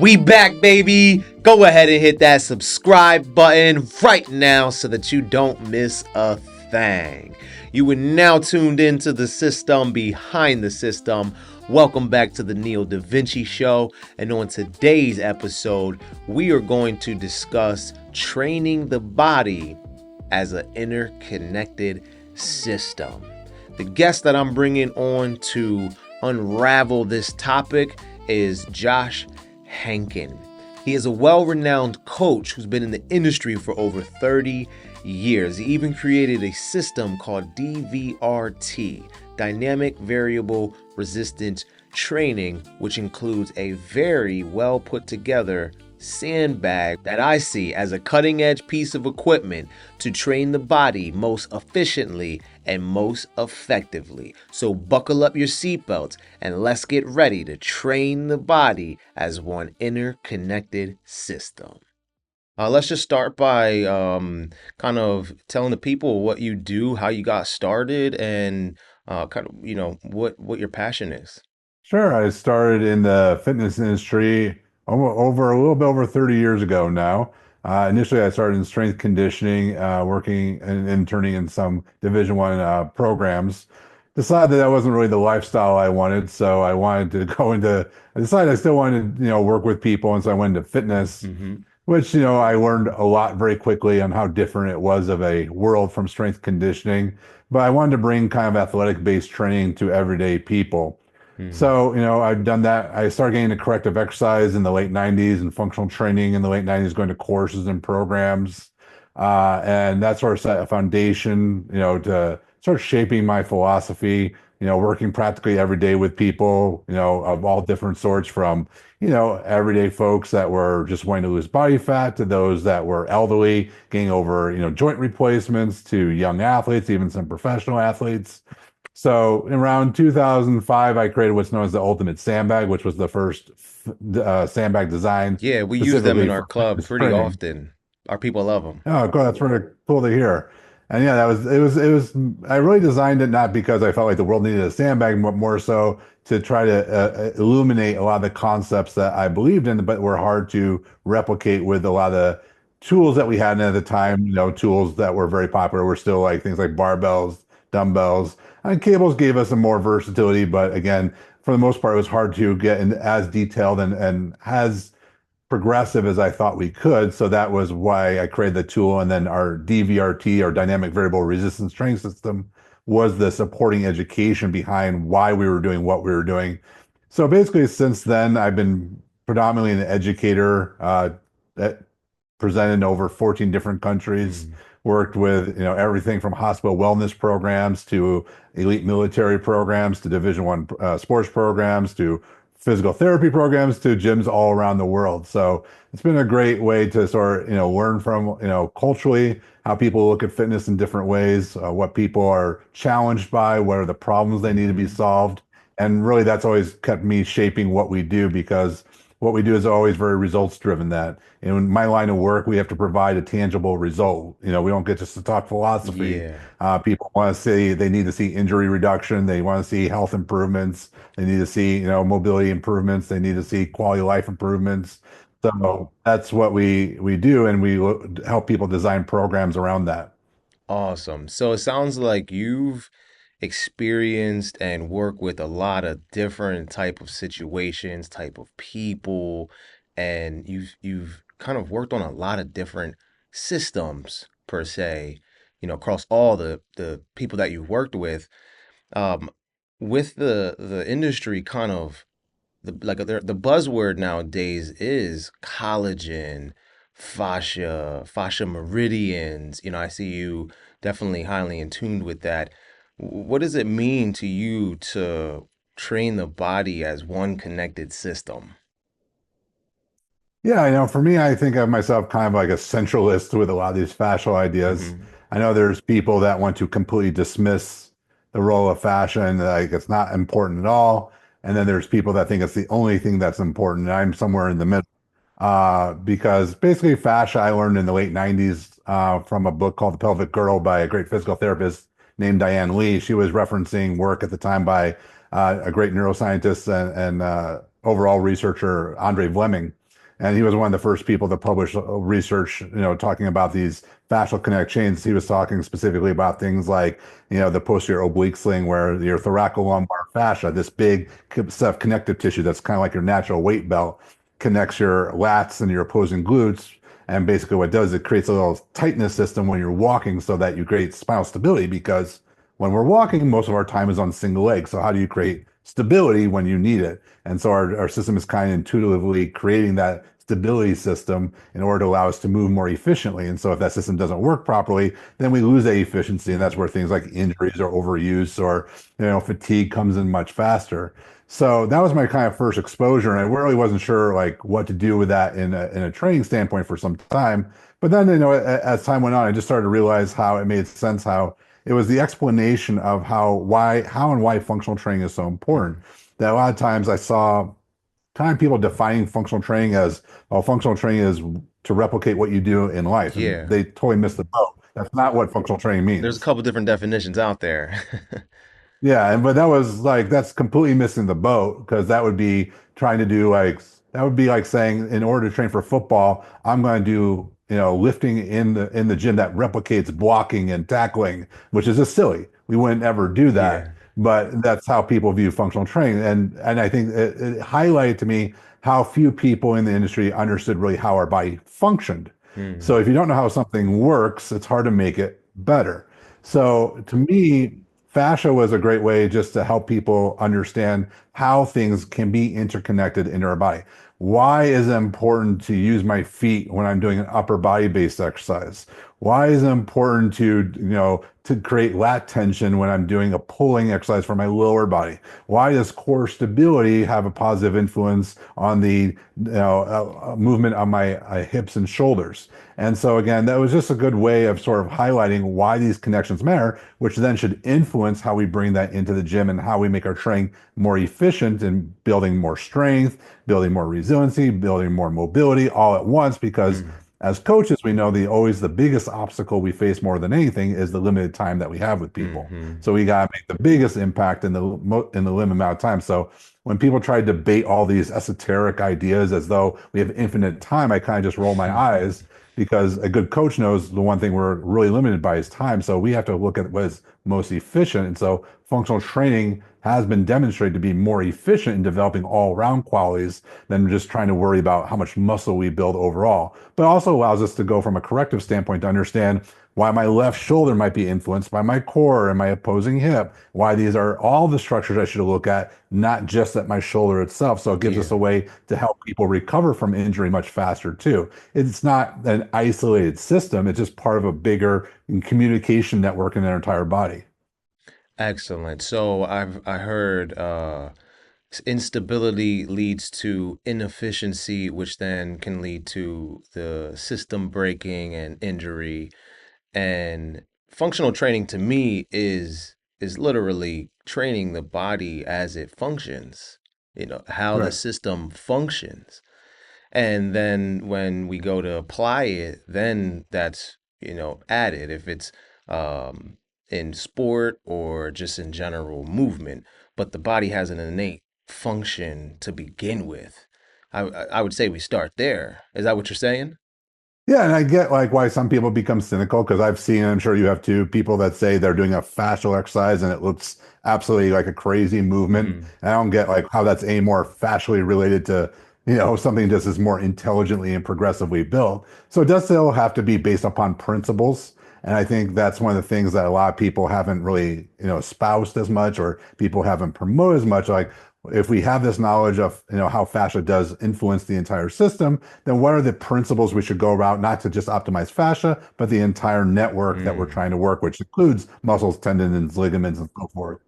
We back, baby. Go ahead and hit that subscribe button right now so that you don't miss a thing. You are now tuned into the system behind the system. Welcome back to the Neo DaVinci Show. And on today's episode, we are going to discuss training the body as an interconnected system. The guest that I'm bringing on to unravel this topic is Josh Henkin. He is a well-renowned coach who's been in the industry for over 30 years. He even created a system called DVRT, Dynamic Variable Resistance Training, which includes a very well put together sandbag that I see as a cutting-edge piece of equipment to train the body most efficiently and most effectively. So buckle up your seatbelts and let's get ready to train the body as one interconnected system. Let's just start by kind of telling the people what you do, how you got started, and what your passion is. Sure. I started in the fitness industry over a little bit over 30 years ago now. Initially, I started in strength conditioning, working and interning in some Division I programs. Decided that wasn't really the lifestyle I wanted, so I wanted to go into. I decided I still wanted to, work with people, and so I went into fitness, which I learned a lot very quickly on how different it was of a world from strength conditioning. But I wanted to bring kind of athletic-based training to everyday people. So, I've done that. I started getting into corrective exercise in the late 90s and functional training in the late 90s, going to courses and programs. And that sort of set a foundation, to start shaping my philosophy, working practically every day with people, of all different sorts from, everyday folks that were just wanting to lose body fat to those that were elderly, getting over, joint replacements to young athletes, even some professional athletes. So around 2005, I created what's known as the Ultimate Sandbag, which was the first sandbag design Yeah, we use them in specifically our for club fitness pretty training. often. Our people love them. Oh, cool. That's really cool to hear. And yeah, I really designed it not because I felt like the world needed a sandbag, but more so to try to illuminate a lot of the concepts that I believed in, but were hard to replicate with a lot of the tools that we had at the time. Tools that were very popular were still like things like barbells, dumbbells, and cables gave us some more versatility. But again, for the most part, it was hard to get in as detailed and as progressive as I thought we could. So that was why I created the tool. And then our DVRT, our dynamic variable resistance training system, was the supporting education behind why we were doing what we were doing. So basically, since then, I've been predominantly an educator that presented in over 14 different countries, worked with everything from hospital wellness programs to elite military programs to Division I sports programs to physical therapy programs to gyms all around the world. So it's been a great way to sort of, learn from, culturally how people look at fitness in different ways, what people are challenged by, what are the problems they need to be solved. And really that's always kept me shaping what we do because what we do is always very results driven. That in my line of work, we have to provide a tangible result. We don't get just to talk philosophy. Yeah. People want to see, they need to see injury reduction. They want to see health improvements. They need to see, mobility improvements. They need to see quality of life improvements. So that's what we do. And we help people design programs around that. Awesome. So it sounds like you've experienced and worked with a lot of different type of situations, type of people, and you've kind of worked on a lot of different systems per se, across all the people that you've worked with. Um, with the industry kind of the buzzword nowadays is collagen, fascia meridians. I see you definitely highly in tune with that. What does it mean to you to train the body as one connected system? Yeah, for me, I think of myself kind of like a centralist with a lot of these fascial ideas. Hmm. I know there's people that want to completely dismiss the role of fascia and like it's not important at all. And then there's people that think it's the only thing that's important. And I'm somewhere in the middle. Because basically fascia I learned in the late 90s from a book called The Pelvic Girdle by a great physical therapist named Diane Lee. She was referencing work at the time by a great neuroscientist and overall researcher, Andre Vleming. And he was one of the first people to publish research, talking about these fascial kinetic chains. He was talking specifically about things like, the posterior oblique sling, where your thoracolumbar fascia, this big set of connective tissue that's kind of like your natural weight belt, connects your lats and your opposing glutes. And basically what it does, it creates a little tightness system when you're walking so that you create spinal stability, because when we're walking, most of our time is on single leg. So how do you create stability when you need it? And so our system is kind of intuitively creating that stability system in order to allow us to move more efficiently. And so if that system doesn't work properly, then we lose that efficiency. And that's where things like injuries or overuse or, fatigue comes in much faster. So that was my kind of first exposure. And I really wasn't sure like what to do with that in a training standpoint for some time. But then, as time went on, I just started to realize how it made sense, how it was the explanation of how and why functional training is so important. Mhm. That a lot of times I saw kind of people defining functional training as, oh, functional training is to replicate what you do in life. And Yeah. they totally missed the boat. That's not what functional training There's a means. couple different definitions out there. Yeah, but that was like that's completely missing the boat, because that would be trying to do like that would be like saying, in order to train for football, I'm going to do, lifting in the gym that replicates blocking and tackling, which is just silly. We wouldn't ever do that. Yeah. But that's how people view functional training. And I think it highlighted to me how few people in the industry understood really how our body functioned. So Mm. if you don't know how something works, it's hard to make it better. So to me, fascia was a great way just to help people understand how things can be interconnected in our body. Why is it important to use my feet when I'm doing an upper body based exercise? Why is it important to create lat tension when I'm doing a pulling exercise for my lower body? Why does core stability have a positive influence on the movement of my hips and shoulders? And so again, that was just a good way of sort of highlighting why these connections matter, which then should influence how we bring that into the gym and how we make our training more efficient in building more strength, building more resiliency, building more mobility all at once. Because Mm. as coaches, we know the biggest obstacle we face more than anything is the limited time that we have with people. Hmm. So we got to make the biggest impact in the limited amount of time. So when people try to debate all these esoteric ideas as though we have infinite time, I kind of just roll my eyes, because a good coach knows the one thing we're really limited by is time. So we have to look at what is most efficient. And so functional training has been demonstrated to be more efficient in developing all round qualities than just trying to worry about how much muscle we build overall. But also allows us to go from a corrective standpoint to understand why my left shoulder might be influenced by my core and my opposing hip, why these are all the structures I should look at, not just at my shoulder itself. So it gives us Yeah. a way to help people recover from injury much faster too. It's not an isolated system, it's just part of a bigger communication network in their entire body. Excellent. So I heard instability leads to inefficiency, which then can lead to the system breaking and injury. And functional training to me is literally training the body as it functions, how the Right. system functions. And then when we go to apply it, then that's, added if it's um, in sport or just in general movement. But the body has an innate function to begin with. I would say we start there. Is that what you're saying? Yeah, and I get like why some people become cynical, because I've seen, I'm sure you have too, people that say they're doing a fascial exercise and it looks absolutely like a crazy movement. Hmm. And I don't get like how that's any more fascially related to, something just is more intelligently and progressively built. So it does still have to be based upon principles. And I think that's one of the things that a lot of people haven't really, espoused as much, or people haven't promoted as much. Like, if we have this knowledge of, how fascia does influence the entire system, then what are the principles we should go about, not to just optimize fascia, but the entire network that we're Mm. trying to work, which includes muscles, tendons, ligaments, and so forth.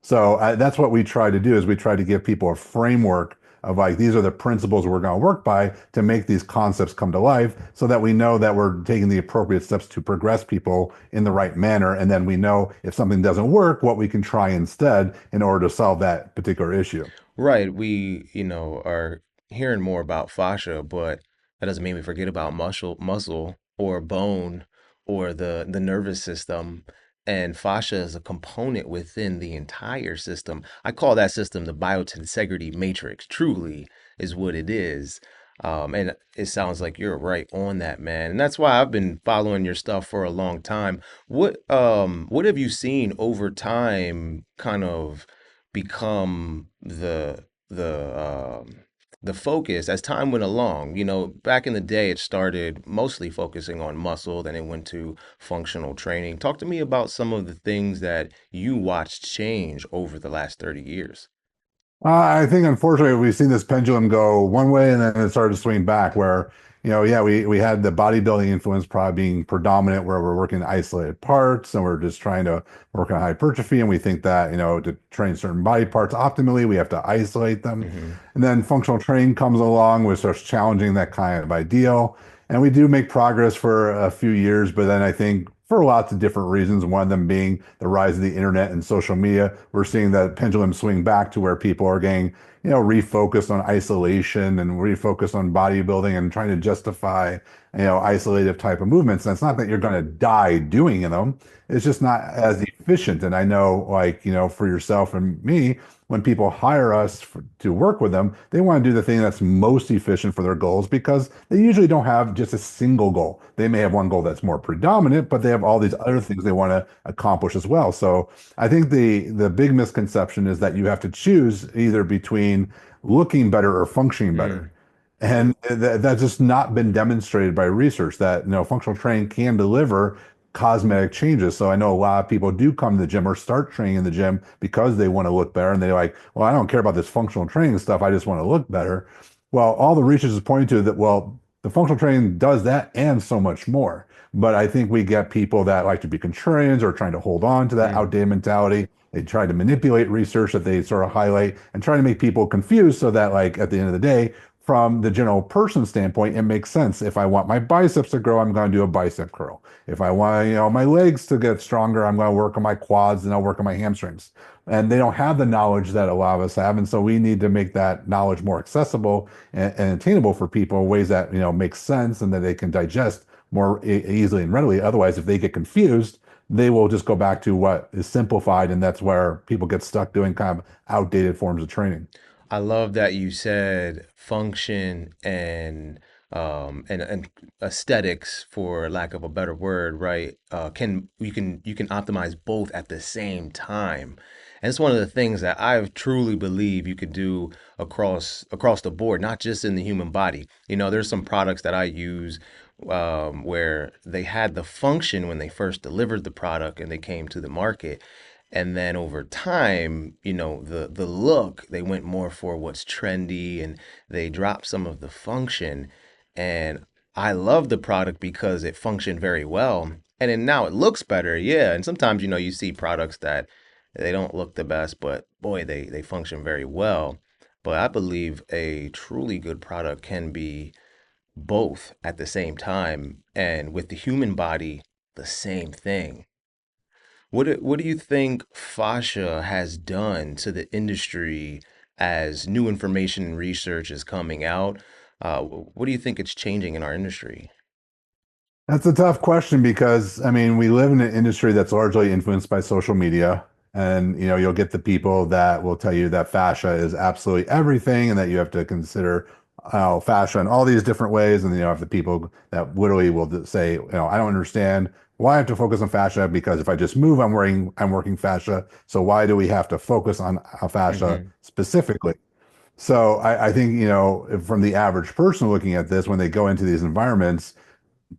So that's what we try to do, is we try to give people a framework of like, these are the principles we're going to work by to make these concepts come to life, so that we know that we're taking the appropriate steps to progress people in the right manner. And then we know if something doesn't work, what we can try instead in order to solve that particular issue. Right. We, are hearing more about fascia, but that doesn't mean we forget about muscle or bone or the nervous system. And fascia is a component within the entire system. I call that system the biotensegrity matrix, truly is what it is. And it sounds like you're right on that, man. And that's why I've been following your stuff for a long time. What have you seen over time kind of become the focus as time went along? You know, back in the day it started mostly focusing on muscle, then it went to functional training. Talk to me about some of the things that you watched change over the last 30 years. I think unfortunately we've seen this pendulum go one way and then it started to swing back where, yeah, we had the bodybuilding influence probably being predominant where we're working isolated parts and we're just trying to work on hypertrophy. And we think that, to train certain body parts optimally, we have to isolate them. Hmm. And then functional training comes along, which starts challenging that kind of ideal. And we do make progress for a few years, but then I think for lots of different reasons, one of them being the rise of the internet and social media, we're seeing that pendulum swing back to where people are getting, refocused on isolation and refocused on bodybuilding and trying to justify, isolative type of movements. And it's not that you're going to die doing them. It's just not as efficient. And I know, like, for yourself and me, when people hire us to work with them, they want to do the thing that's most efficient for their goals because they usually don't have just a single goal. They may have one goal that's more predominant, but they have all these other things they want to accomplish as well. So I think the big misconception is that you have to choose either between looking better or functioning better. Mm, And that's just not been demonstrated by research that, functional training can deliver cosmetic changes. So I know a lot of people do come to the gym or start training in the gym because they want to look better. And they're like, well, I don't care about this functional training stuff. I just want to look better. Well, all the research is pointing to that, well, the functional training does that and so much more. But I think we get people that like to be contrarians or trying to hold on to that mm. outdated mentality. They try to manipulate research that they sort of highlight and try to make people confused so that, like, at the end of the day, from the general person standpoint, it makes sense. If I want my biceps to grow, I'm going to do a bicep curl. If I want, my legs to get stronger, I'm going to work on my quads and I'll work on my hamstrings. And they don't have the knowledge that a lot of us have. And so we need to make that knowledge more accessible and attainable for people in ways that, make sense and that they can digest more easily and readily. Otherwise, if they get confused, they will just go back to what is simplified. And that's where people get stuck doing kind of outdated forms of training. I love that you said function and aesthetics, for lack of a better word, right? Can you can optimize both at the same time. And it's one of the things that I truly believe you could do across the board, not just in the human body. You know, there's some products that I use where they had the function when they first delivered the product and they came to the market. And then over time, you know, the look, they went more for what's trendy and they dropped some of the function. And I love the product because it functioned very well. And then now it looks better, yeah. And sometimes, you know, you see products that they don't look the best, but boy, they function very well. But I believe a truly good product can be both at the same time. And with the human body, the same thing. What do you think fascia has done to the industry as new information and research is coming out? What do you think it's changing in our industry? That's a tough question because I mean, we live in an industry that's largely influenced by social media. And you'll get the people that will tell you that fascia is absolutely everything and that you have to consider fascia in all these different ways. And have the people that literally will say, I don't understand why I have to focus on fascia because if I just move, I'm working fascia. So why do we have to focus on fascia Hmm. specifically? So I think, from the average person looking at this, when they go into these environments,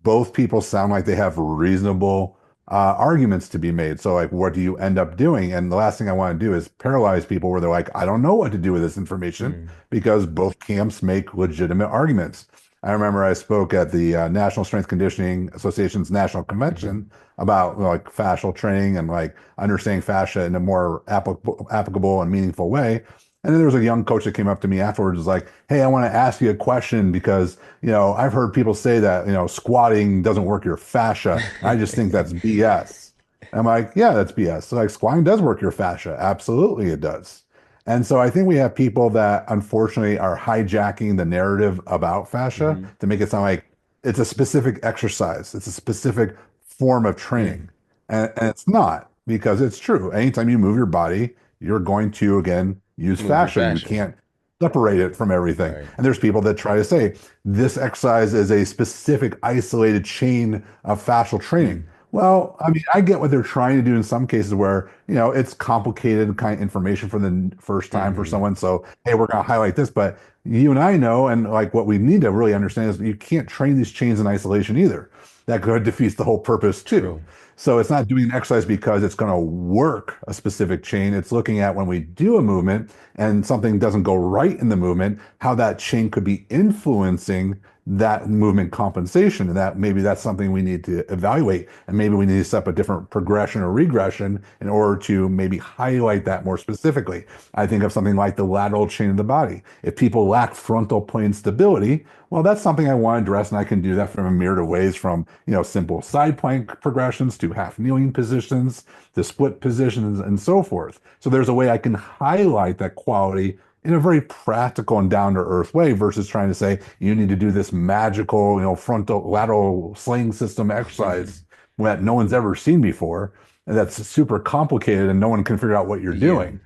both people sound like they have reasonable arguments to be made. So, like, what do you end up doing? And the last thing I want to do is paralyze people where they're like, I don't know what to do with this information Mm. because both camps make legitimate arguments. I remember I spoke at the National Strength Conditioning Association's national Hmm. convention about like fascial training and like understanding fascia in a more applicable and meaningful way. And then there was a young coach that came up to me afterwards, was like, "Hey, I want to ask you a question because I've heard people say that, squatting doesn't work your fascia. I just think that's BS." I'm like, yeah, that's BS. So like squatting does work your fascia. Absolutely it does. And so I think we have people that unfortunately are hijacking the narrative about fascia Hmm. to make it sound like it's a specific exercise. It's a specific form of Mm. training. And it's not because it's true. Anytime you move your body, you're going to again use Move your fascia. You fascia. can't separate it from everything. Right. And there's people that try to say this exercise is a specific isolated chain of fascial training. Mm. Well, I mean, I get what they're trying to do in some cases where, it's complicated kind of information for the first time for Hmm. someone. So, hey, we're going to highlight this. But you and I know, and like what we need to really understand is you can't train these chains in isolation either. That could defeat the whole purpose too. True. So it's not doing an exercise because it's going to work a specific chain. It's looking at when we do a movement and something doesn't go right in the movement, how that chain could be influencing that movement compensation. And that maybe that's something we need to evaluate. And maybe we need to set up a different progression or regression in order to maybe highlight that more specifically. I think of something like the lateral chain of the body. If people lack frontal plane stability, well, that's something I want to address, and I can do that from a myriad of ways, from simple side plank progressions to half kneeling positions, to split positions, and so forth. So there's a way I can highlight that quality in a very practical and down to earth way versus trying to say you need to do this magical, frontal lateral sling system exercise that no one's ever seen before, and that's super complicated and no one can figure out what you're Yeah. doing.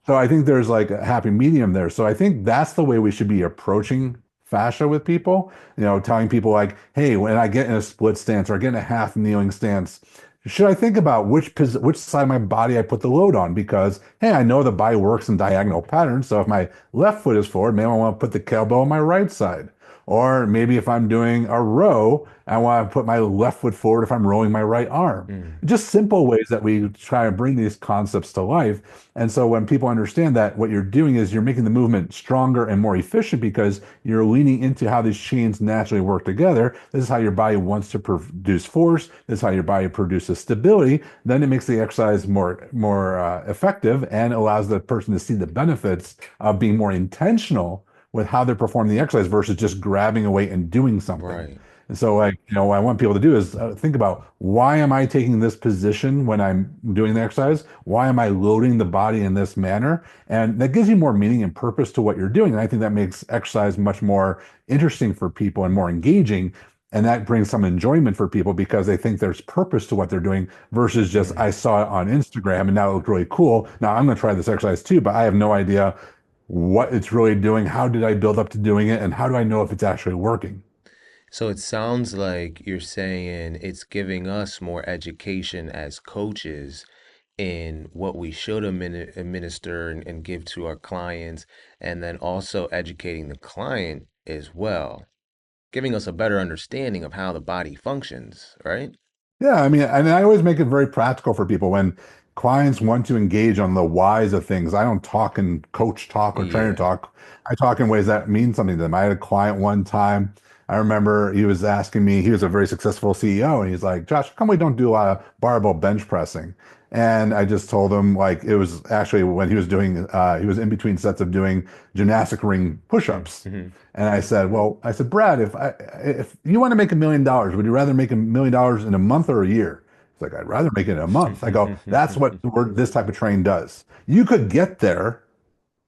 So I think there's like a happy medium there. So I think that's the way we should be approaching fascia with people, telling people like, hey, when I get in a split stance or I get in a half kneeling stance, should I think about which side of my body I put the load on? Because, hey, I know the body works in diagonal patterns. So if my left foot is forward, maybe I want to put the kettlebell on my right side. Or maybe if I'm doing a row, I want to put my left foot forward if I'm rowing my right arm. Mm. Just simple ways that we try to bring these concepts to life. And so when people understand that, what you're doing is you're making the movement stronger and more efficient because you're leaning into how these chains naturally work together. This is how your body wants to produce force. This is how your body produces stability. Then it makes the exercise more effective and allows the person to see the benefits of being more intentional with how they're performing the exercise versus just grabbing a weight and doing something. Right. And so, like, what I want people to do is think about, why am I taking this position when I'm doing the exercise? Why am I loading the body in this manner? And that gives you more meaning and purpose to what you're doing. And I think that makes exercise much more interesting for people and more engaging. And that brings some enjoyment for people because they think there's purpose to what they're doing versus just, Mm. I saw it on Instagram and now it looked really cool. Now I'm going to try this exercise too, but I have no idea what it's really doing. How did I build up to doing it? And how do I know if it's actually working? So it sounds like you're saying it's giving us more education as coaches in what we should administer and give to our clients, and then also educating the client as well, giving us a better understanding of how the body functions, right? Yeah, I mean, and I always make it very practical for people when clients want to engage on the whys of things. I don't talk in coach talk or trainer Yeah. talk. I talk in ways that mean something to them. I had a client one time. I remember he was asking me, he was a very successful CEO, and he's like, Josh, how come we don't do a lot of barbell bench pressing? And I just told him, like, it was actually when he was doing, he was in between sets of doing gymnastic ring push-ups. Mm-hmm. And I said, well, I said, Brad, if you want to make $1 million, would you rather make $1 million in a month or a year? He's like, I'd rather make it in a month. I go, that's what this type of train does. You could get there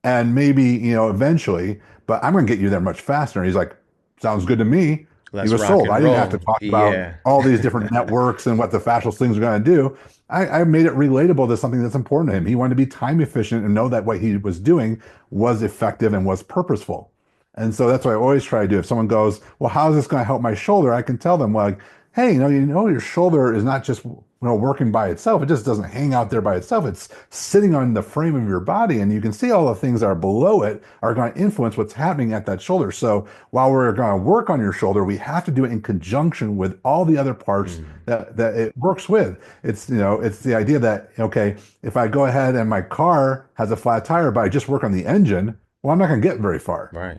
and maybe, eventually, but I'm going to get you there much faster. And he's like, sounds good to me. He Let's was rock sold. I and didn't have to roll. talk about Yeah. all these different networks and what the fascial slings are going to do. I made it relatable to something that's important to him. He wanted to be time efficient and know that what he was doing was effective and was purposeful. And so that's what I always try to do. If someone goes, well, how is this going to help my shoulder? I can tell them, like, hey, your shoulder is not just working by itself. It just doesn't hang out there by itself. It's sitting on the frame of your body, and you can see all the things that are below it are going to influence what's happening at that shoulder. So while we're going to work on your shoulder, we have to do it in conjunction with all the other parts Mm. that it works with. It's the idea that, okay, if I go ahead and my car has a flat tire, but I just work on the engine, well, I'm not going to get very far. Right.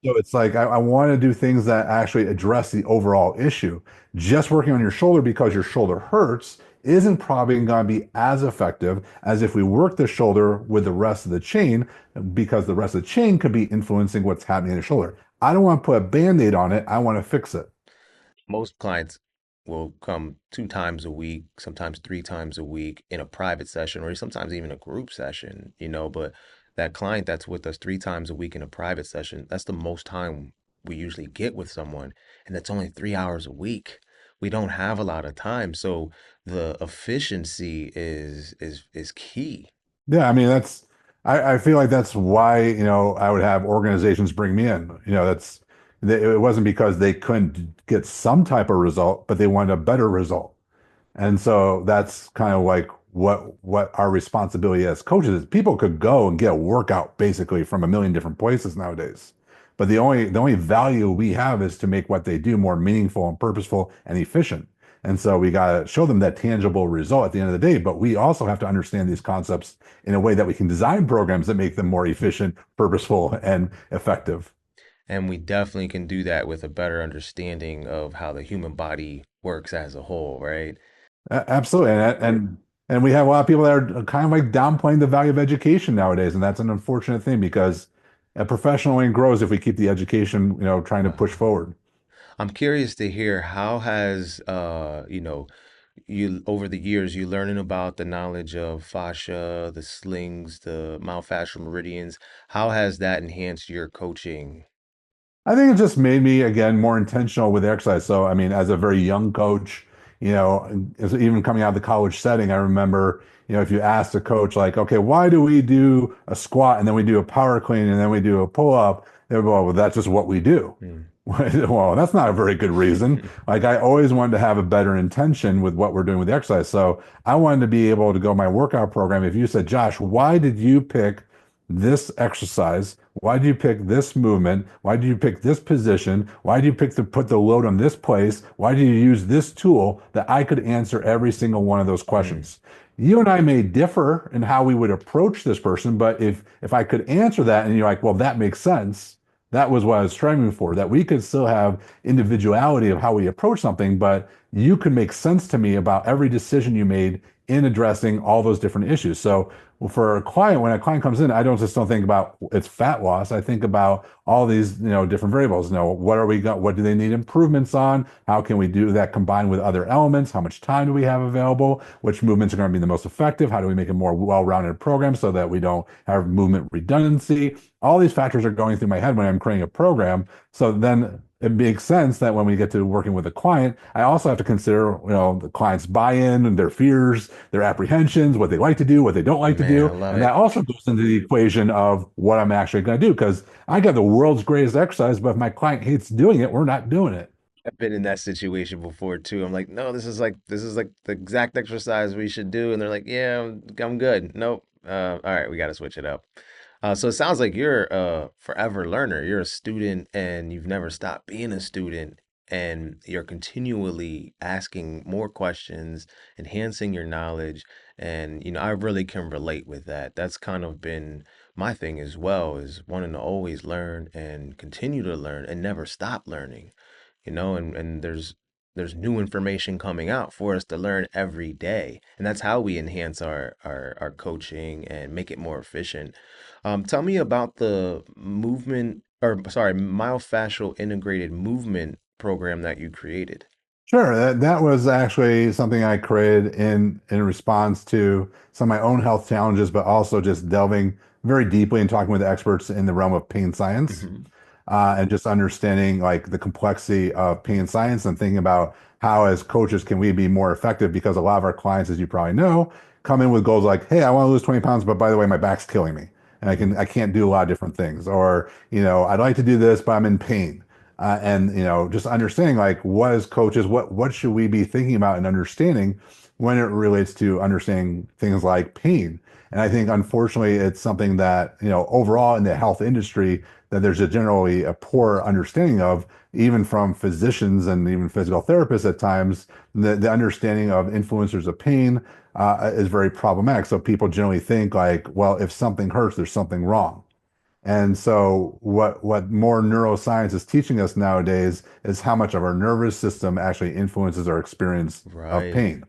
So it's like I want to do things that actually address the overall issue. Just working on your shoulder because your shoulder hurts isn't probably going to be as effective as if we work the shoulder with the rest of the chain, because the rest of the chain could be influencing what's happening in the shoulder. I don't want to put a band-aid on it. I want to fix it. Most clients will come 2 times a week, sometimes 3 times a week in a private session, or sometimes even a group session, but that client that's with us 3 times a week in a private session, that's the most time we usually get with someone. And that's only 3 hours a week. We don't have a lot of time. So the efficiency is key. Yeah, I mean I feel like that's why, I would have organizations bring me in. It wasn't because they couldn't get some type of result, but they wanted a better result. And so that's kind of like what our responsibility as coaches is. People could go and get a workout basically from a million different places nowadays. But the only value we have is to make what they do more meaningful and purposeful and efficient. And so we got to show them that tangible result at the end of the day. But we also have to understand these concepts in a way that we can design programs that make them more efficient, purposeful, and effective. And we definitely can do that with a better understanding of how the human body works as a whole, right? Absolutely. And we have a lot of people that are kind of like downplaying the value of education nowadays, and that's an unfortunate thing because a professional only grows if we keep the education, trying to push Uh, forward. I'm curious to hear how has you over the years you learning about the knowledge of fascia, the slings, the myofascial meridians, how has that enhanced your coaching? I think it just made me again more intentional with exercise. So, I mean, as a very young coach, even coming out of the college setting, I remember, if you asked a coach like, okay, why do we do a squat and then we do a power clean and then we do a pull up? They would go, well, that's just what we do. Hmm. Well, that's not a very good reason. Like I always wanted to have a better intention with what we're doing with the exercise. So I wanted to be able to go my workout program. If you said, Josh, why did you pick this exercise? Why do you pick this movement? Why do you pick this position? Why do you pick to put the load on this place? Why do you use this tool? That I could answer every single one of those Hmm. questions. You and I may differ in how we would approach this person, but if I could answer that and you're like, well, that makes sense. That was what I was striving for, that we could still have individuality of how we approach something, but you could make sense to me about every decision you made in addressing all those different issues. So well, for a client, when a client comes in, I don't think about its fat loss. I think about all these, different variables. What are we got? What do they need improvements on? How can we do that combined with other elements? How much time do we have available? Which movements are going to be the most effective? How do we make a more well-rounded program so that we don't have movement redundancy? All these factors are going through my head when I'm creating a program. So then it makes sense that when we get to working with a client, I also have to consider, the client's buy-in and their fears, their apprehensions, what they like to do, what they don't like to Man, I do. love And that it. also goes into the equation of what I'm actually going to do. Because I got the world's greatest exercise, but if my client hates doing it, we're not doing it. I've been in that situation before too. I'm like, no, this is like the exact exercise we should do, and they're like, yeah, I'm good. Nope. All right, we got to switch it up. So it sounds like you're a forever learner. You're a student, and you've never stopped being a student, and you're continually asking more questions, enhancing your knowledge, and I really can relate with that. That's kind of been my thing as well, is wanting to always learn and continue to learn and never stop learning and there's new information coming out for us to learn every day, and that's how we enhance our coaching and make it more efficient. Tell me about the movement, or sorry, myofascial integrated movement program that you created. Sure, that was actually something I created in response to some of my own health challenges, but also just delving very deeply and talking with experts in the realm of pain science, Hmm. and just understanding like the complexity of pain science and thinking about how as coaches can we be more effective because a lot of our clients, as you probably know, come in with goals like, hey, I want to lose 20 pounds, but by the way, my back's killing me and I can't do a lot of different things. Or, I'd like to do this, but I'm in pain. And just understanding like what as coaches, what should we be thinking about and understanding when it relates to understanding things like pain. And I think unfortunately it's something that overall in the health industry that there's generally a poor understanding of, even from physicians and even physical therapists at times. The understanding of influencers of pain is very problematic. So people generally think like, well, if something hurts, there's something wrong. And so what more neuroscience is teaching us nowadays is how much of our nervous system actually influences our experience of Right. pain.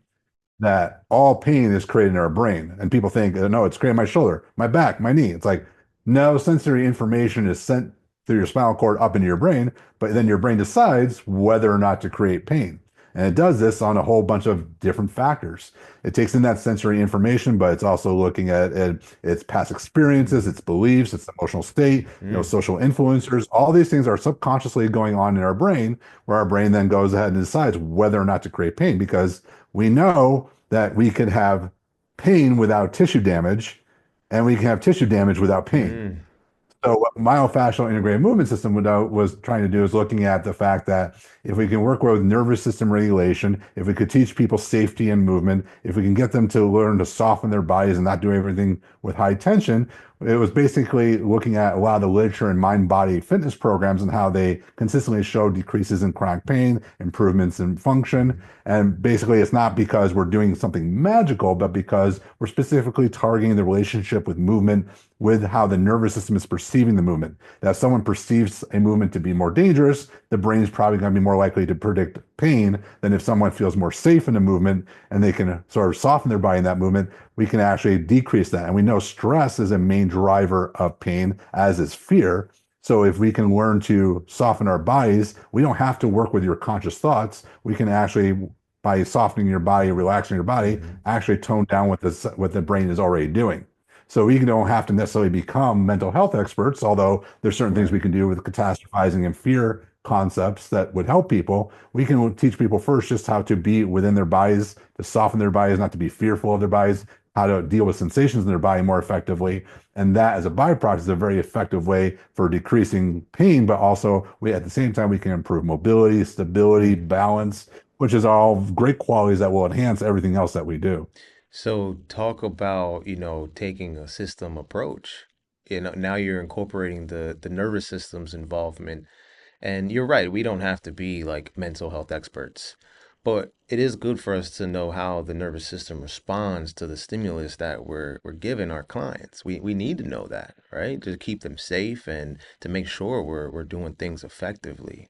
That all pain is created in our brain. And people think, no, it's created in my shoulder, my back, my knee. It's like, no, sensory information is sent through your spinal cord up into your brain, but then your brain decides whether or not to create pain. And it does this on a whole bunch of different factors. It takes in that sensory information, but it's also looking at its past experiences, Mm. its beliefs, its emotional state, Mm. social influencers. All these things are subconsciously going on in our brain, where our brain then goes ahead and decides whether or not to create pain because we know that we could have pain without tissue damage, and we can have tissue damage without pain. Mm, So what myofascial integrated movement system was trying to do is looking at the fact that if we can work with nervous system regulation, if we could teach people safety and movement, if we can get them to learn to soften their bodies and not do everything with high tension, it was basically looking at a lot of the literature and mind-body fitness programs and how they consistently show decreases in chronic pain, improvements in function. And basically, it's not because we're doing something magical, but because we're specifically targeting the relationship with movement, with how the nervous system is perceiving the movement. That if someone perceives a movement to be more dangerous, the brain is probably going to be more likely to predict pain than if someone feels more safe in a movement and they can sort of soften their body in that movement, we can actually decrease that. And we know stress is a main driver of pain, as is fear. So if we can learn to soften our bodies, we don't have to work with your conscious thoughts. We can actually, by softening your body, relaxing your body, mhm. actually tone down what the brain is already doing. So we don't have to necessarily become mental health experts, although there's certain things Right. we can do with catastrophizing and fear concepts that would help people. We can teach people first just how to be within their bodies, to soften their bodies, not to be fearful of their bodies, how to deal with sensations in their body more effectively. And that, as a byproduct, is a very effective way for decreasing pain, but also at the same time, we can improve mobility, stability, Mm. balance, which is all great qualities that will enhance everything else that we do. So talk about, taking a system approach. Now you're incorporating the nervous system's involvement. And you're right, we don't have to be like mental health experts, but it is good for us to know how the nervous system responds to the stimulus that we're giving our clients. We need to know that, right? To keep them safe and to make sure we're doing things effectively.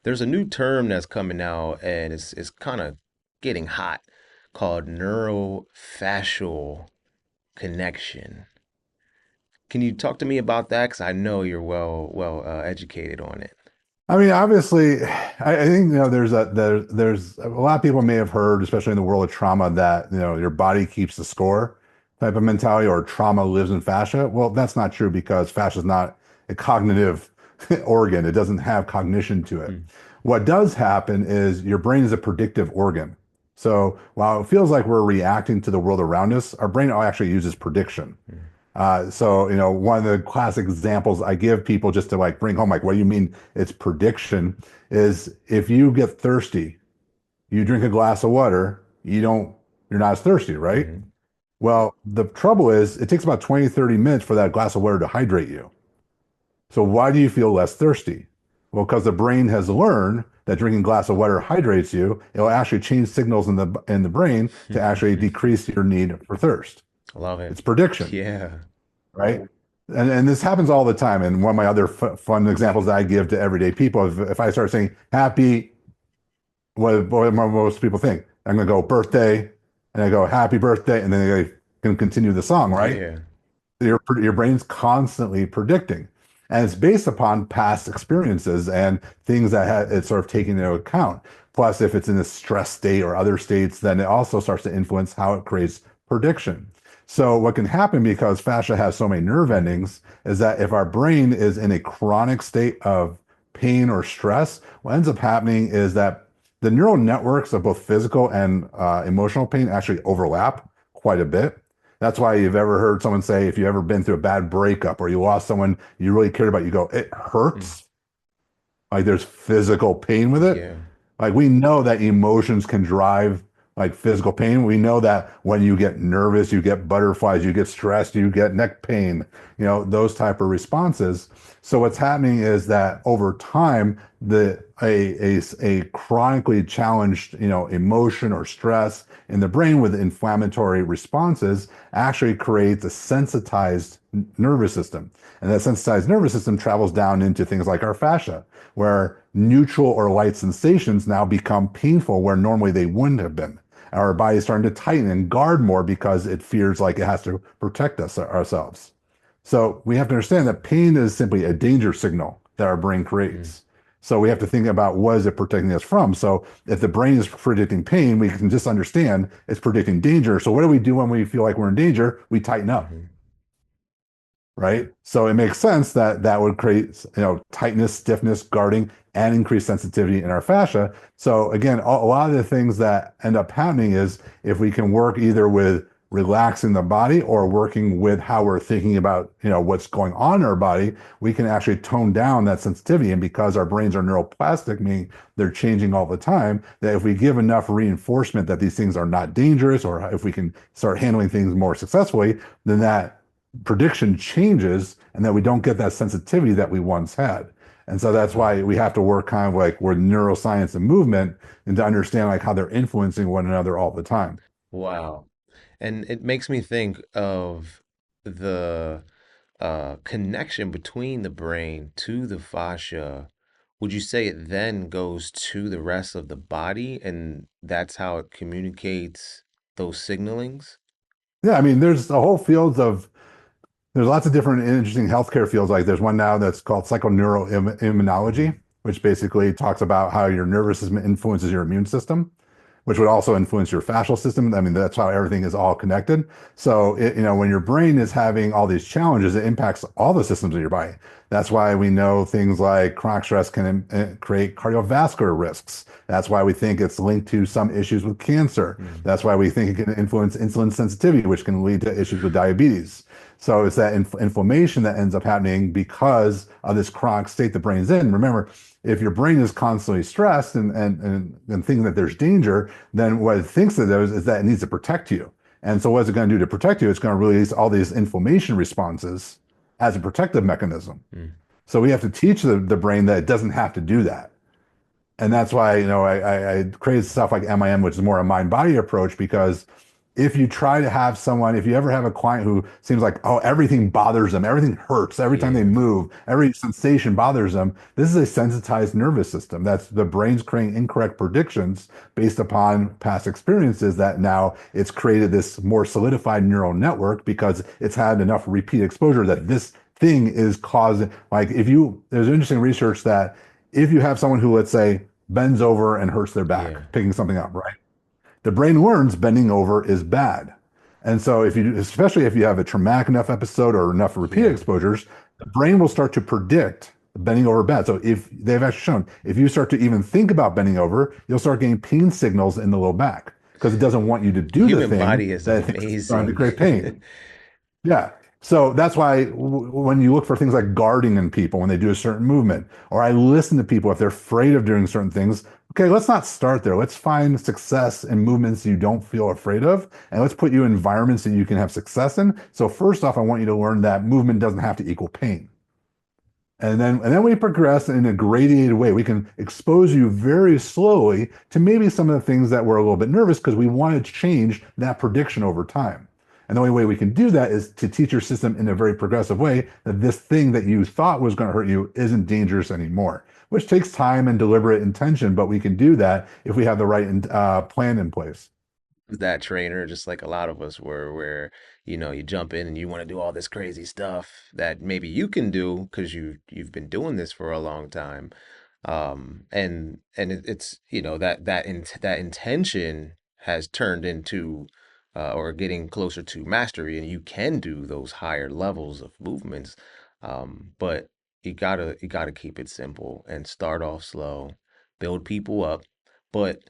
There's a new term that's coming out and it's kind of getting hot called neurofascial connection. Can you talk to me about that? Because I know you're well educated on it. I mean, obviously, I think there's a lot of people may have heard, especially in the world of trauma, that your body keeps the score type of mentality, or trauma lives in fascia. Well, that's not true because fascia is not a cognitive organ. It doesn't have cognition to it. Mm, What does happen is your brain is a predictive organ. So while it feels like we're reacting to the world around us, our brain actually uses prediction. mm, One of the classic examples I give people just to like bring home, like, what do you mean it's prediction? Is if you get thirsty, you drink a glass of water, you're not as thirsty, right? mhm. Well, the trouble is it takes about 20, 30 minutes for that glass of water to hydrate you. So why do you feel less thirsty? Well, because the brain has learned that drinking a glass of water hydrates you. It'll actually change signals in the brain to actually decrease your need for thirst. Love it. It's prediction, Yeah. right? And this happens all the time. And one of my other fun examples that I give to everyday people is if I start saying happy, what most people think, I'm going to go birthday, and I go happy birthday, and then they can continue the song, right? Yeah. Your brain's constantly predicting, and it's based upon past experiences and things that it's sort of taking into account. Plus, if it's in a stress state or other states, then it also starts to influence how it creates prediction. So what can happen, because fascia has so many nerve Mhm. endings, is that if our brain is in a chronic state of pain or stress, what ends up happening is that the neural networks of both physical and emotional pain actually overlap quite a bit. That's why you've ever heard someone say, if you've ever been through a bad breakup or you lost someone you really cared about, you go, it Mm. hurts. Like there's physical pain with it. Yeah. Like we know that emotions can drive like physical pain. We know that when you get nervous, you get butterflies, you get stressed, you get neck pain, those type of responses. So what's happening is that over time, a chronically challenged, emotion or stress in the brain with inflammatory responses actually creates a sensitized nervous system. And that sensitized nervous system travels down into things like our fascia, where neutral or light sensations now become painful where normally they wouldn't have been. Our body is starting to tighten and guard more because it fears like it has to protect us ourselves. So we have to understand that pain is simply a danger signal that our brain Mm. creates. So we have to think about what is it protecting us from. So if the brain is predicting pain, we can just understand it's predicting danger. So what do we do when we feel like we're in danger? We tighten up, Mhm. right? So it makes sense that that would create, tightness, stiffness, guarding, and increased sensitivity in our fascia. So again, a lot of the things that end up happening is if we can work either with relaxing the body or working with how we're thinking about, what's going on in our body, we can actually tone down that sensitivity. And because our brains are neuroplastic, meaning they're changing all the time, that if we give enough reinforcement that these things are not dangerous, or if we can start handling things more successfully, then that prediction changes and that we don't get that sensitivity that we once had. And so that's why we have to work kind of like with neuroscience and movement and to understand like how they're influencing one another all the time. Wow. And it makes me think of the connection between the brain to the fascia. Would you say it then goes to the rest of the body and that's how it communicates those signalings? Yeah, I mean, there's lots of different interesting healthcare fields. Like there's one now that's called psychoneuroimmunology, which basically talks about how your nervous system influences your immune system, which would also influence your fascial system. I mean, that's how everything is all connected. So, when your brain is having all these challenges, it impacts all the systems of your body. That's why we know things like chronic stress can create cardiovascular risks. That's why we think it's linked to some issues with cancer. Mm. That's why we think it can influence insulin sensitivity, which can lead to issues with diabetes. So it's that inflammation that ends up happening because of this chronic state the brain's in. Remember, if your brain is constantly stressed and thinking that there's danger, then what it thinks of those is that it needs to protect you. And so what's it going to do to protect you? It's going to release all these inflammation responses as a protective mechanism. Mm. So we have to teach the brain that it doesn't have to do that. And that's why, I created stuff like MIM, which is more a mind-body approach, because if you try to have someone, if you ever have a client who seems like, oh, everything bothers them, everything hurts, every time they Yeah. move, every sensation bothers them, this is a sensitized nervous system. That's the brain's creating incorrect predictions based upon past experiences that now it's created this more solidified neural network because it's had enough repeat exposure that this thing is causing, like there's interesting research that if you have someone who, let's say, bends over and hurts their back, Yeah. picking something up, right? The brain learns bending over is bad. And so especially if you have a traumatic enough episode or enough repeat Yeah. exposures, the brain will start to predict bending over bad. So if they've actually shown, if you start to even think about bending over, you'll start getting pain signals in the low back because it doesn't want you to The do the human thing body is that it thinks is going to amazing. create pain. Yeah. So that's why when you look for things like guarding in people when they do a certain movement, or I listen to people if they're afraid of doing certain things, okay, let's not start there. Let's find success in movements you don't feel afraid of, and let's put you in environments that you can have success in. So first off, I want you to learn that movement doesn't have to equal pain. And then we progress in a gradated way. We can expose you very slowly to maybe some of the things that we're a little bit nervous because we want to change that prediction over time. And the only way we can do that is to teach your system in a very progressive way that this thing that you thought was going to hurt you isn't dangerous anymore, which takes time and deliberate intention, but we can do that if we have the right plan in place. That trainer, just like a lot of us were, where you jump in and you want to do all this crazy stuff that maybe you can do because you've been doing this for a long time. And it's that intention has turned into or getting closer to mastery, and you can do those higher levels of movements. But you gotta keep it simple and start off slow, build people up. But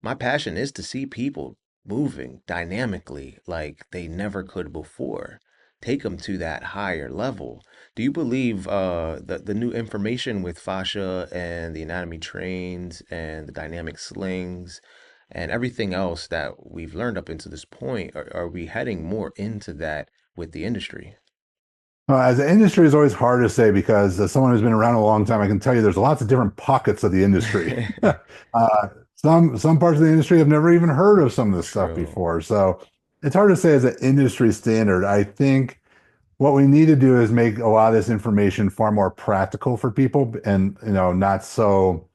my passion is to see people moving dynamically like they never could before. Take them to that higher level. Do you believe the new information with fascia and the anatomy trains and the dynamic slings and everything else that we've learned up into this point, are we heading more into that with the industry? As an industry is always hard to say because as someone who's been around a long time, I can tell you there's lots of different pockets of the industry. Some parts of the industry have never even heard of some of this stuff True. before. So it's hard to say as an industry standard. I think what we need to do is make a lot of this information far more practical for people and not so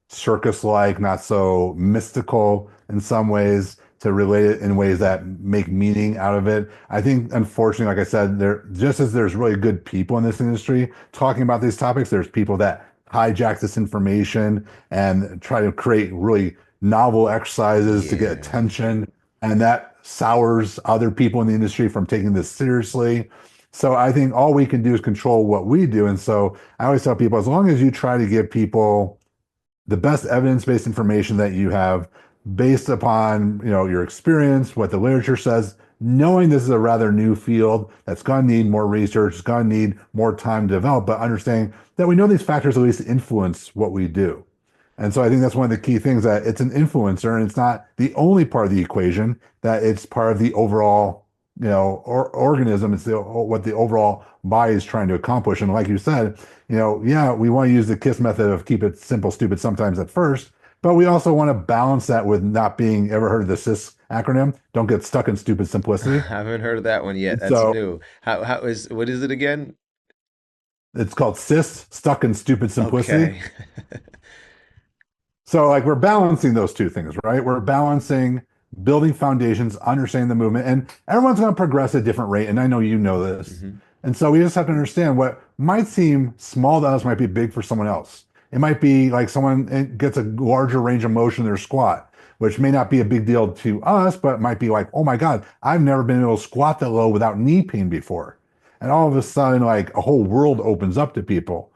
circus-like, not so mystical in some ways, to relate it in ways that make meaning out of it. I think, unfortunately, like I said, there just as there's really good people in this industry talking about these topics, there's people that hijack this information and try to create really novel exercises to get Yeah. attention, and that sours other people in the industry from taking this seriously. So I think all we can do is control what we do. And so I always tell people, as long as you try to give people the best evidence-based information that you have based upon your experience, what the literature says, knowing this is a rather new field that's going to need more research, it's going to need more time to develop, but understanding that we know these factors at least influence what we do. And so I think that's one of the key things, that it's an influencer and it's not the only part of the equation, that it's part of the overall, organism. It's what the overall body is trying to accomplish. And like you said, yeah, we want to use the KISS method of keep it simple, stupid sometimes at first, but we also want to balance that with not being, ever heard of the SIS acronym? Don't get stuck in stupid I simplicity. haven't heard of that one yet. That's So new. What is it again? it's called SIS, stuck in stupid simplicity. Okay. So like we're balancing those two things, right? We're balancing building foundations, understanding the movement, and everyone's going to progress at a different rate. And I know you know this. hmm And so we just have to understand what might seem small to us might be big for someone else. It might be like someone gets a larger range of motion in their squat, which may not be a big deal to us, but it might be like, oh my God, I've never been able to squat that low without knee pain before. And all of a sudden, like a whole world opens up to people.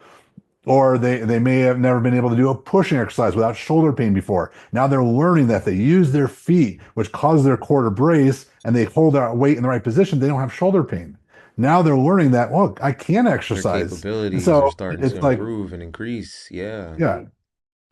Or they may have never been able to do a pushing exercise without shoulder pain before. Now they're learning that they use their feet, which causes their core to brace, and they hold their weight in the right position. They don't have shoulder pain. Now they're learning that, look, I can Their exercise. And capabilities are so starting to it's like, improve and increase. Yeah. yeah.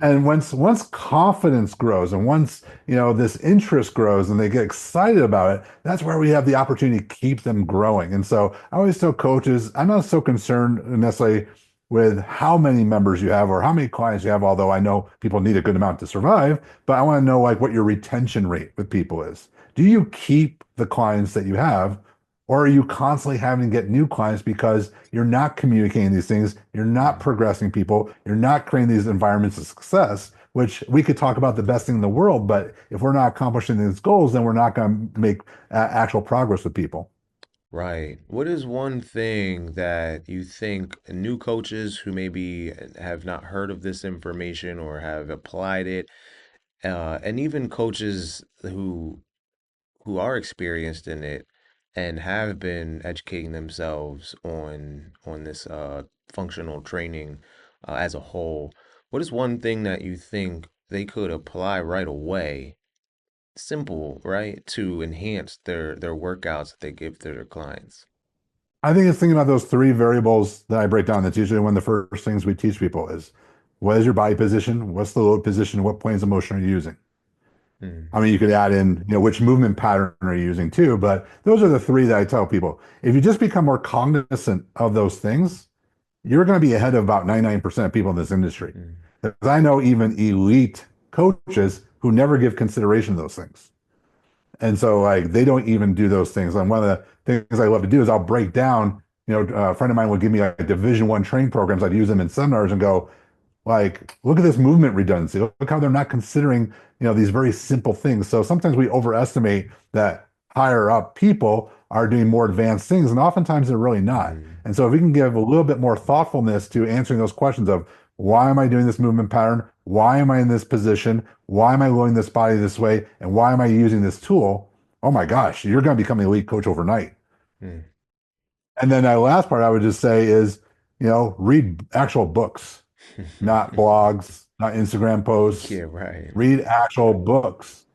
And once confidence grows and once this interest grows and they get excited about it, that's where we have the opportunity to keep them growing. And so I always tell coaches, I'm not so concerned necessarily with how many members you have or how many clients you have, although I know people need a good amount to survive, but I want to know like what your retention rate with people is. Do you keep the clients that you have, or are you constantly having to get new clients because you're not communicating these things, you're not Mm. progressing people, you're not creating these environments of success, which we could talk about the best thing in the world, but if we're not accomplishing these goals, then we're not going to make actual progress with people. Right. What is one thing that you think new coaches who maybe have not heard of this information or have applied it, and even coaches who are experienced in it and have been educating themselves on this functional training as a whole, what is one thing that you think they could apply right away, simple, right, to enhance their workouts that they give to their clients? I think it's thinking about those three variables that I break down. That's usually one of the first things we teach people is, what is your body position? What's the load position? What planes of motion are you using? Mm, I mean, you could add in, which movement pattern are you using too, but those are the three that I tell people. If you just become more cognizant of those things, you're going to be ahead of about 99% of people in this industry. mm, Because I know even elite coaches who never give consideration to those things. And so like they don't even do those things. And one of the things I love to do is I'll break down, a friend of mine would give me like Division I training programs. I'd use them in seminars and go, like, look at this movement redundancy. Look how they're not considering, these very simple things. So sometimes we overestimate that higher up people are doing more advanced things, and oftentimes they're really not. mm, And so if we can give a little bit more thoughtfulness to answering those questions of why am I doing this movement pattern? Why am I in this position? Why am I loading this body this way? And why am I using this tool? Oh my gosh, you're going to become an elite coach overnight. mm. And then that last part I would just say is, read actual books, not blogs, not Instagram posts. Yeah, right. Read actual books.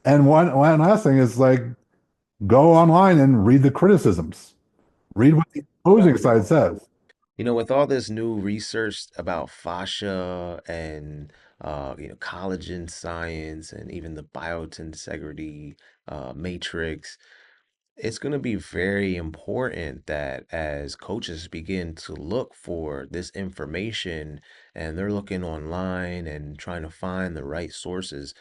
And one last thing is like go online and read the criticisms. Read what the opposing side says. With all this new research about fascia and collagen science and even the biotensegrity matrix, it's going to be very important that as coaches begin to look for this information and they're looking online and trying to find the right sources,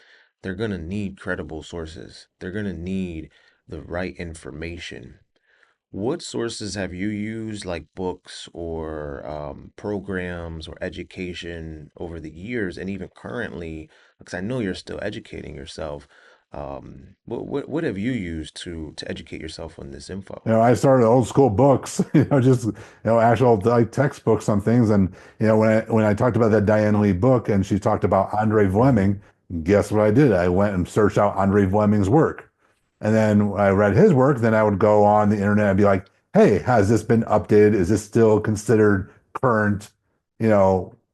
they're going to need credible sources. They're going to need the right information. What sources have you used, like books or programs or education over the years, and even currently? Because I know you're still educating yourself. What have you used to educate yourself on this info? I started old school books, just actual like textbooks on things. And when I talked about that Diane Lee book and she talked about Andre hmm Vleming, guess what I did? I went and searched out Andre Vleming's work. And then I read his work, then I would go on the internet and be like, hey, has this been updated? Is this still considered current,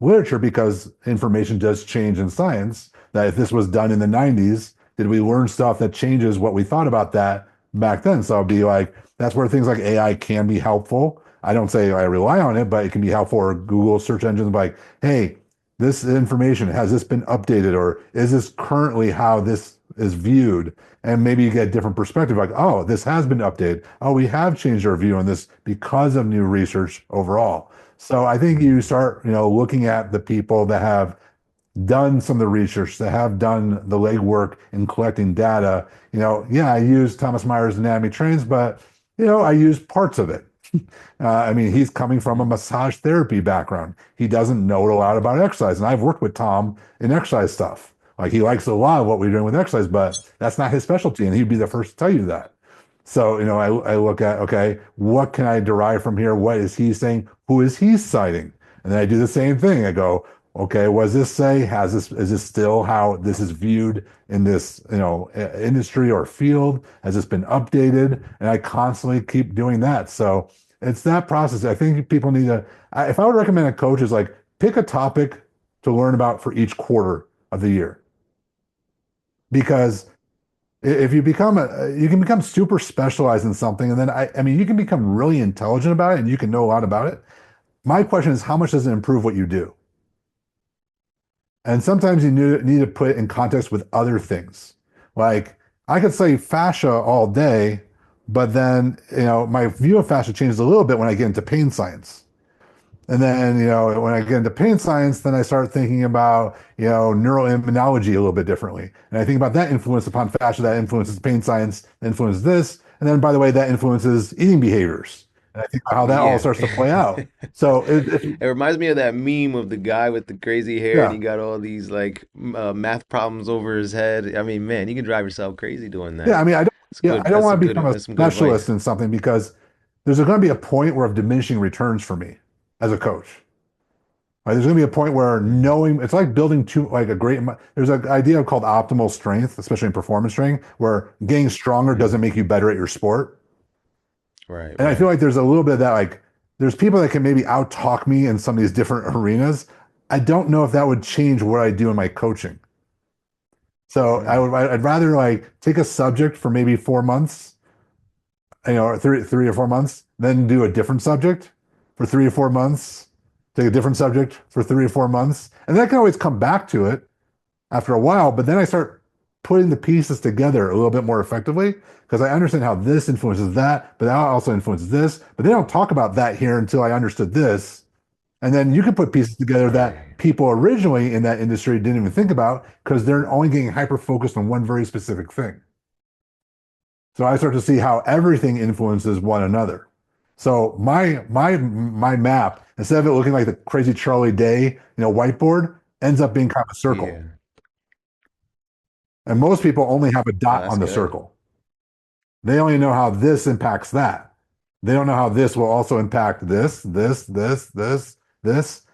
literature? Because information does change in science. That if this was done in the 90s, did we learn stuff that changes what we thought about that back then. So it'd be like, that's where things like AI can be helpful. I don't say I rely on it, but it can be helpful. Or Google search engines like, hey, this information, has this been updated, or is this currently how this is viewed? And maybe you get a different perspective, like, oh, this has been updated. Oh, we have changed our view on this because of new research overall. So I think you start, looking at the people that have done some of the research, that have done the legwork in collecting data. Yeah, I use Thomas Myers Anatomy Trains, but I use parts of it. I mean, he's coming from a massage therapy background. He doesn't know a lot about exercise, and I've worked with Tom in exercise stuff. Like he likes a lot of what we're doing with exercise, but that's not his specialty, and he'd be the first to tell you that. So, I look at, okay, what can I derive from here? What is he saying? Who is he citing? And then I do the same thing. I go, okay, what does this say? Is this still how this is viewed in this, industry or field? Has this been updated? And I constantly keep doing that. So it's that process. I think people need to, if I would recommend a coach is like, pick a topic to learn about for each quarter of the year. Because if you you can become super specialized in something, and then I mean, you can become really intelligent about it and you can know a lot about it. My question is, how much does it improve what you do? And sometimes you need to put it in context with other things. Like I could say fascia all day, but then, my view of fascia changes a little bit when I get into pain science. And then, when I get into pain science, then I start thinking about, neuroimmunology a little bit differently. And I think about that influence upon fascia, that influences pain science, influences this. And then, by the way, that influences eating behaviors. And I think about how that all Yeah. starts to play out. So, It reminds me of that meme of the guy with the crazy hair and yeah. he got all these like math problems over his head. I mean, man, you can drive yourself crazy doing Yeah. that. I mean, It's good. I don't want to become a That's some good specialist advice. in something because there's going to be a point where of diminishing returns for me as a coach. Right? There's going to be a point where knowing it's like building like a great. There's an idea called optimal strength, especially in performance training, where getting stronger doesn't Mhm. make you better at your sport. Right, And I feel right. like there's a little bit of that. Like there's people that can maybe out talk me in some of these different arenas. I don't know if that would change what I do in my coaching. So Mm. I'd rather like take a subject for maybe 4 months, or three or 4 months, then do a different subject for 3 or 4 months, take a different subject for 3 or 4 months, and then I can always come back to it after a while. But then I start putting the pieces together a little bit more effectively because I understand how this influences that, but that also influences this. But they don't talk about that here until I understood this. And then you can put pieces together that Right. people originally in that industry didn't even think about because they're only getting hyper focused on one very specific thing. So I start to see how everything influences one another. So my map, instead of it looking like the crazy Charlie Day, whiteboard, ends up being kind of a circle. Yeah. And most people only have a Oh, dot that's on the good. circle. They only know how this impacts that. They don't know how this will also impact this, and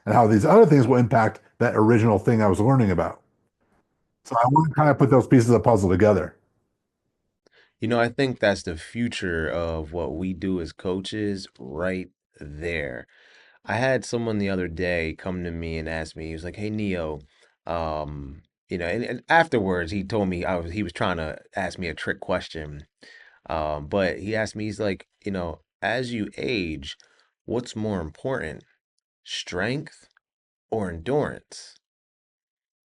how these other things will impact that original thing I was learning about. So I want to kind of put those pieces of the puzzle together. I think that's the future of what we do as coaches right there. I had someone the other day come to me and ask me, he was like, "Hey Neo, and afterwards he told me he was trying to ask me a trick question. But he asked me, he's like, as you age, what's more important, strength or endurance?"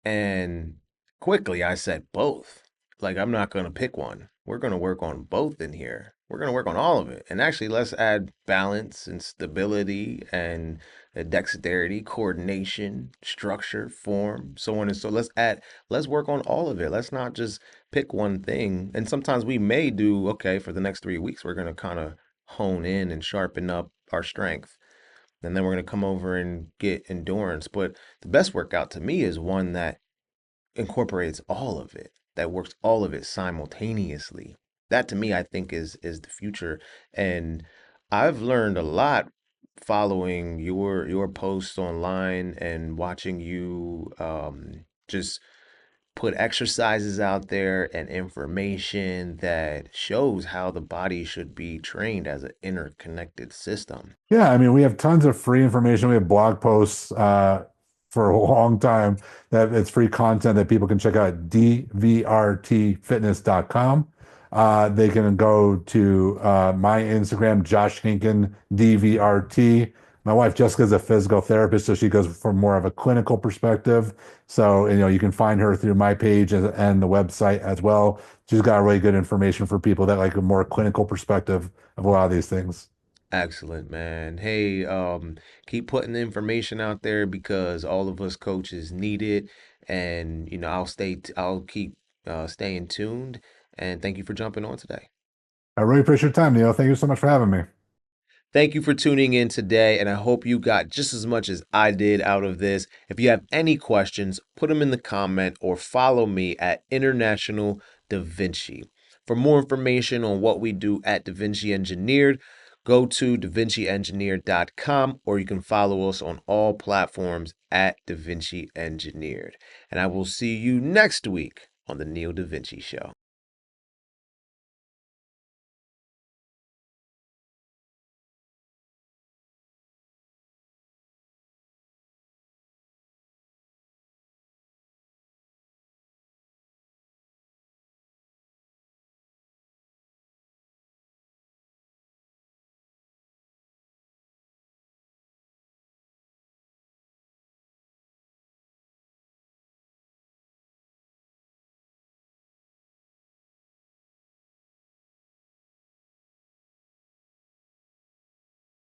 And quickly I said both. Like, I'm not going to pick one. We're going to work on both in here. We're going to work on all of it. And actually, let's add balance and stability and dexterity, coordination, structure, form, so on and so. Let's work on all of it. Let's not just pick one thing. And sometimes we may do, okay, for the next 3 weeks, we're going to kind of hone in and sharpen up our strength. And then we're going to come over and get endurance. But the best workout to me is one that incorporates all of it, that works all of it simultaneously. That to me, I think is the future. And I've learned a lot following your posts online and watching you just put exercises out there and information that shows how the body should be trained as an interconnected system. Yeah, I mean, we have tons of free information. We have blog posts for a long time that it's free content that people can check out at dvrtfitness.com. They can go to my Instagram, Josh Henkin, DVRT. My wife Jessica's a physical therapist, so she goes from more of a clinical perspective. So, you can find her through my page and the website as well. She's got really good information for people that like a more clinical perspective of a lot of these things. Excellent, man. Hey, keep putting the information out there because all of us coaches need it. And, I'll keep staying tuned. And thank you for jumping on today. I really appreciate your time, Neil. Thank you so much for having me. Thank you for tuning in today, and I hope you got just as much as I did out of this. If you have any questions, put them in the comment or follow me at International Da Vinci. For more information on what we do at Da Vinci Engineered, go to davinciengineered.com or you can follow us on all platforms at Da Vinci Engineered. And I will see you next week on the Neo DaVinci Show.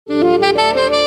Thank you.